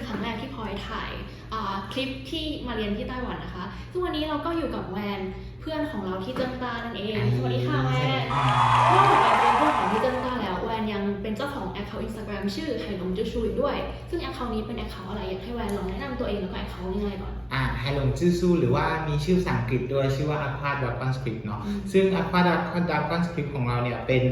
ครั้งแรกที่พลอยถ่ายคลิปที่มาเรียนที่ไต้หวันนะคะซึ่งวันนี้เราก็อยู่กับแวนเพื่อนของเราที่เจิ้งต้านั่นเองสวัสดีค่ะแวนนอกจากแวนเป็นเพื่อนของที่เจิ้งต้าแล้วแวนยังเป็นเจ้าของ account Instagram ชื่อไหหลงจื้อชูอีกด้วยซึ่ง account นี้เป็น account อะไรอยากให้แวนลองแนะนำตัวเองแล้วก็ account ง่ายๆก่อนไหหลงจื้อซูหรือว่ามีชื่อภาษาอังกฤษด้วยชื่อว่า Aqua Dragon Script เนาะซึ่ง Aqua Dragon Script ของเราเนี่ยเป็น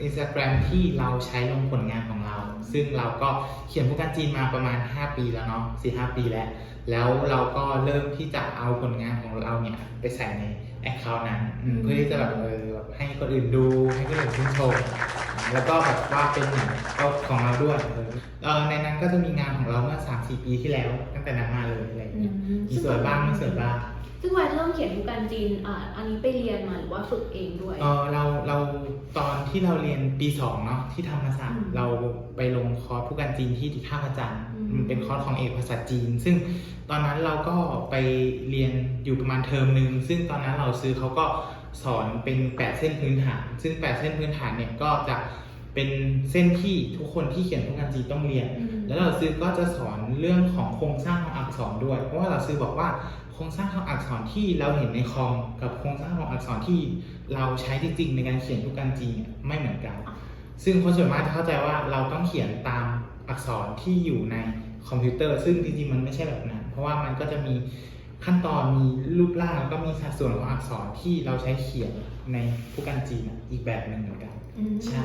Instagram ที่เราใช้ลงผลงานของเราซึ่งเราก็เขียนพูดกันจีนมาประมาณ5ปีแล้วเนาะ 4-5 ปีแล้วเราก็เริ่มที่จะเอาผลงานของเราเนี่ยไปใส่ใน account นั้นเพื่อที่จะแบบให้คนอื่นดูให้คนอื่นชื่นชมแล้วก็แบบว่าเป็นเหมือนของเราด้วยในนั้นก็จะมีงานของเราเมื่อ 3-4 ปีที่แล้วตั้งแต่นั้นมาเลยอะไรอย่างเงี้ยมีสวยบ้างไม่สวยบ้างซึ่งแวนเริ่มเขียนพูดกันจีนอันนี้ไปเรียนมาหรือว่าฝึกเองด้วยเราตอนที่เราเรียนปี 2เนาะที่ธรรมศาสตร์เราไปลงคอร์สพูดกันจีนที่ท่าพระจันทร์มันเป็นคอร์สของเอกภาษาจีนซึ่งตอนนั้นเราก็ไปเรียนอยู่ประมาณเทอมนึงซึ่งตอนนั้นเราซื้อเขาก็สอนเป็น8เส้นพื้นฐานซึ่ง8เส้นพื้นฐานเนี่ยก็จะเป็นเส้นที่ทุกคนที่เขียนพูดกันจีนต้องเรียนแล้วเราซื้อก็จะสอนเรื่องของโครงสร้างของอักษรด้วยเพราะว่าเราซื้อบอกว่าโครงสร้างของอักษรที่เราเห็นในคอมกับโครงสร้างของอักษรที่เราใช้จริงๆในการเขียนพูดกันจีนไม่เหมือนกันซึ่งคนส่วนมากจะเข้าใจว่าเราต้องเขียนตามอักษรที่อยู่ในคอมพิวเตอร์ซึ่งจริงๆมันไม่ใช่แบบนั้นเพราะว่ามันก็จะมีขั้นตอนมีรูปร่างแล้วก็มีสัดส่วนของอักษรที่เราใช้เขียนในพูดกันจีนอีกแบบหนึ่งเหมือนกันใช่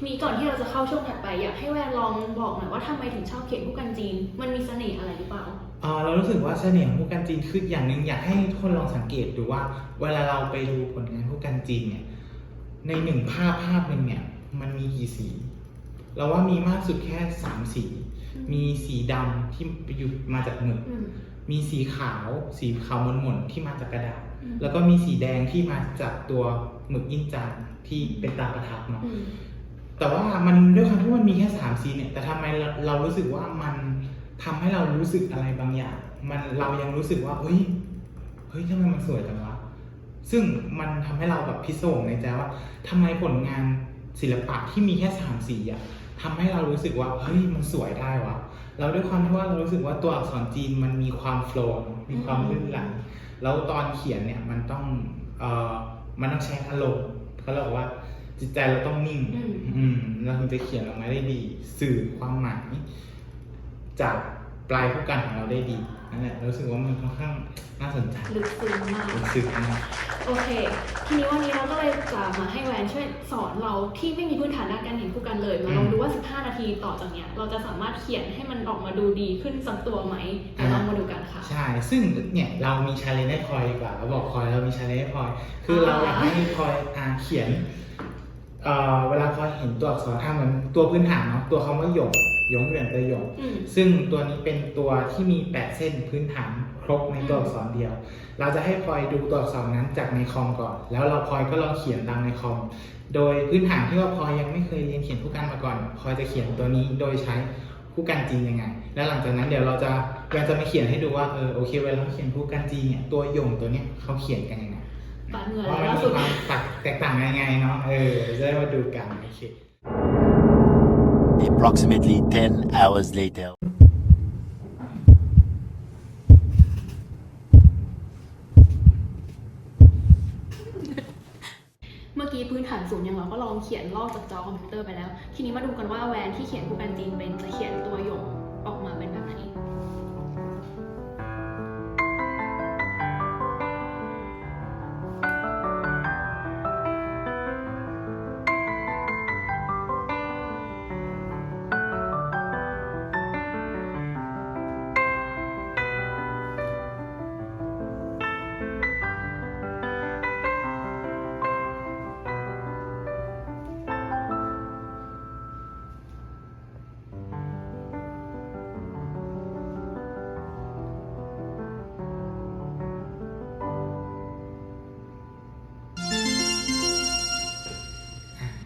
มีก่อนที่เราจะเข้าช่วงถัดไปอยากให้แวนลองบอกหน่อยว่าทำไมถึงชอบเขียนพูดกันจีนมันมีเสน่ห์อะไรหรือเปล่าเรารู้สึกว่าเสน่ห์ของพูดกันจีนคืออย่างหนึ่งอยากให้ทุกคนลองสังเกตดูว่าเวลาเราไปดูผลงานพูดกันจีนเนี่ยในหนึ่งภาพหนึ่งเนี่ยมันมีกี่สีเราว่ามีมากสุดแค่3สีมีสีดำที่อยู่มาจากหมึกมีสีขาวหม่นๆที่มาจากกระดาษแล้วก็มีสีแดงที่มาจากตัวหมึกอินจานที่เป็นตาประทับเนาะแต่ว่ามันด้วยความที่มันมีแค่3สีเนี่ยแต่ทำไมเรารู้สึกว่ามันทำให้เรารู้สึกอะไรบางอย่างเรายังรู้สึกว่าเฮ้ยทำไมมันสวยจังวะซึ่งมันทำให้เราแบบพิศวงในใจว่าทำไมผลงานศิลปะที่มีแค่3สีอะทำให้เรารู้สึกว่าเฮ้ยมันสวยได้วะแล้วด้วยความที่ว่าเรารู้สึกว่าตัวอักษรจีนมันมีความโฟล์มีความลื่นไหลแล้วตอนเขียนเนี่ยมันต้องใช้อารมณ์เขาเรียกว่าจิตใจเราต้องนิ่งเราถึงจะเขียนออกมาได้ดีสื่อความหมายจากปลายพูดกันของเราได้ดีนั่นแหละรู้สึกว่ามันค่อนข้างน่าสนใจลึกซึ้งมากโอเคทีนี้วันนี้เราก็เลยจะมาให้แวนช่วยสอนเราที่ไม่มีพื้นฐานด้านการเขียนพูดกันเลยมาลองดูว่า15 นาทีต่อจากเนี้ยเราจะสามารถเขียนให้มันออกมาดูดีขึ้นสักตัวไหมเดี๋ยวลองมาดูกันค่ะใช่ซึ่งเนี่ยเรามีชาเลนจ์ให้พลอยดีกว่าเราบอกพลอยเรามีชาเลนจ์ให้พลอยคือเราอยากให้พลอยเขียนเวลาพลอยเห็นตัวอักษรเหมือนตัวพื้นฐานเนาะตัวคำว่าหยงเหวี่ยนเตยหยงซึ่งตัวนี้เป็นตัวที่มี8เส้นพื้นฐานครบในตัวอักษรเดียวเราจะให้พลอยดูตัวอักษรนั้นจากในคอมก่อนแล้วเราพลอยก็ลองเขียนตามในคอมโดยพื้นฐานที่ว่าพลอยยังไม่เคยเรียนเขียนพูดกันมาก่อนพลอยจะเขียนตัวนี้โดยใช้พูดกันจีนยังไงแล้วหลังจากนั้นเดี๋ยวเราจะมาเขียนให้ดูว่าโอเคเวลาเราเขียนพูดกันจีนเนี่ยตัวหยงตัวเนี้ยเขาเขียนกันยังไงว่ามันมีความแตกต่างยังไงเนาะจะได้มาดูกันโอเคApproximately 10 hours later. เมื่อกี้พื้นฐานศูนย์อย่างเราก็ลองเขียนลอกจากจอคอมพิวเตอร์ไปแล้วทีนี้มาดูกันว่าแวนที่เขียนพูดกันจีนเป็นจะเขียนตัวหยงออกมาเป็นแบบไหน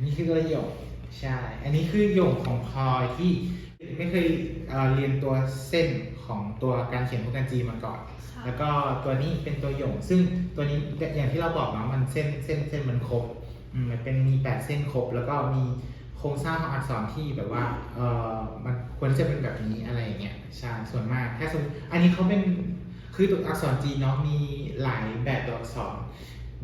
นี่คือตัวหยงใช่อันนี้คือหยงของพลอยที่ไม่เคยเรียนตัวเส้นของตัวการเขียนพูดกันจีนมาก่อนแล้วก็ตัวนี้เป็นตัวหยงซึ่งตัวนี้อย่างที่เราบอกเนาะมันเส้นมันครบมันเป็นมี8เส้นครบแล้วก็มี โครงสร้างของอักษรที่แบบว่ามันควรที่จะเป็นแบบนี้อะไรอย่างเงี้ยใช่ส่วนมากถ้าสมมติอันนี้เขาเป็นคือตัวอักษรจีนเนาะมีหลายแบบตัวอักษร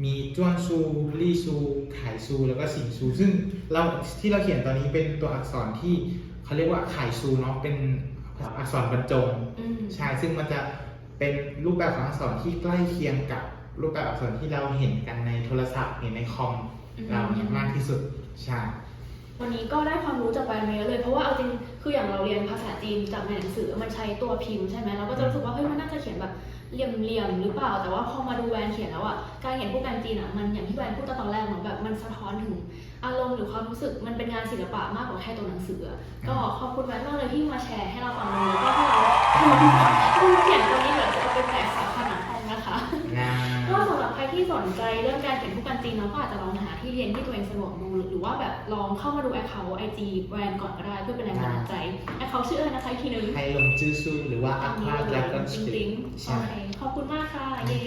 มีจ้วนซูลี่ซูไขซูแล้วก็สิงซูซึ่งเราที่เราเขียนตอนนี้เป็นตัวอักษรที่เขาเรียกว่าไขซูเนาะเป็นอักษรบรรจงใช่ซึ่งมันจะเป็นรูปแบบของอักษรที่ใกล้เคียงกับรูปแบบอักษรที่เราเห็นกันในโทรศัพท์เห็นในคอมเราเนี่ยมากที่สุดใช่ วันนี้ก็ได้ความรู้จากแวนมาเยอะเลยเพราะว่าเอาจริงคืออย่างเราเรียนภาษาจีนจากในหนังสือมันใช้ตัวพิมพ์ใช่ไหมเราก็จะรู้สึกว่าเฮ้ยมันน่าจะเขียนแบบเหลี่ยมๆหรือเปล่าแต่ว่าพอมาดูแวนเขียนแล้วอ่ะการเห็นผู้กันจีนอ่ะมันอย่างที่แวนพูดตอนแรกเนาะแบบมันสะท้อนถึงอารมณ์หรือความรู้สึกมันเป็นงานศิลปะมากกว่าแค่ตัวหนังสือก็ขอบคุณแวนมากเลยที่มาแชร์ให้เราฟังเลยแล้วก็ให้เราเขียนตัวนี้เดี๋ยวจะเอาไปแปะฝาผนังห้องนะคะ ก็สำหรับใครที่สนใจเรื่องการเขียนผู้กันจีนเนาะก็อาจจะลองหาที่เรียนที่ตัวเองสะดวกดูหรือว่าแบบลองเข้ามาดูแอคเคาท์ IG แบรนด์ก่อนก็ได้เพื่อเป็นแรงบันดาลใจแอคเคาท์ชื่ออะไรนะคะอีกทีนึง ไทยลงจื้อซูหรือว่าอัควาดราก้อนส จ ปิ ริ ริ ง ต ๆโอเคขอบคุณมากค่ะเย้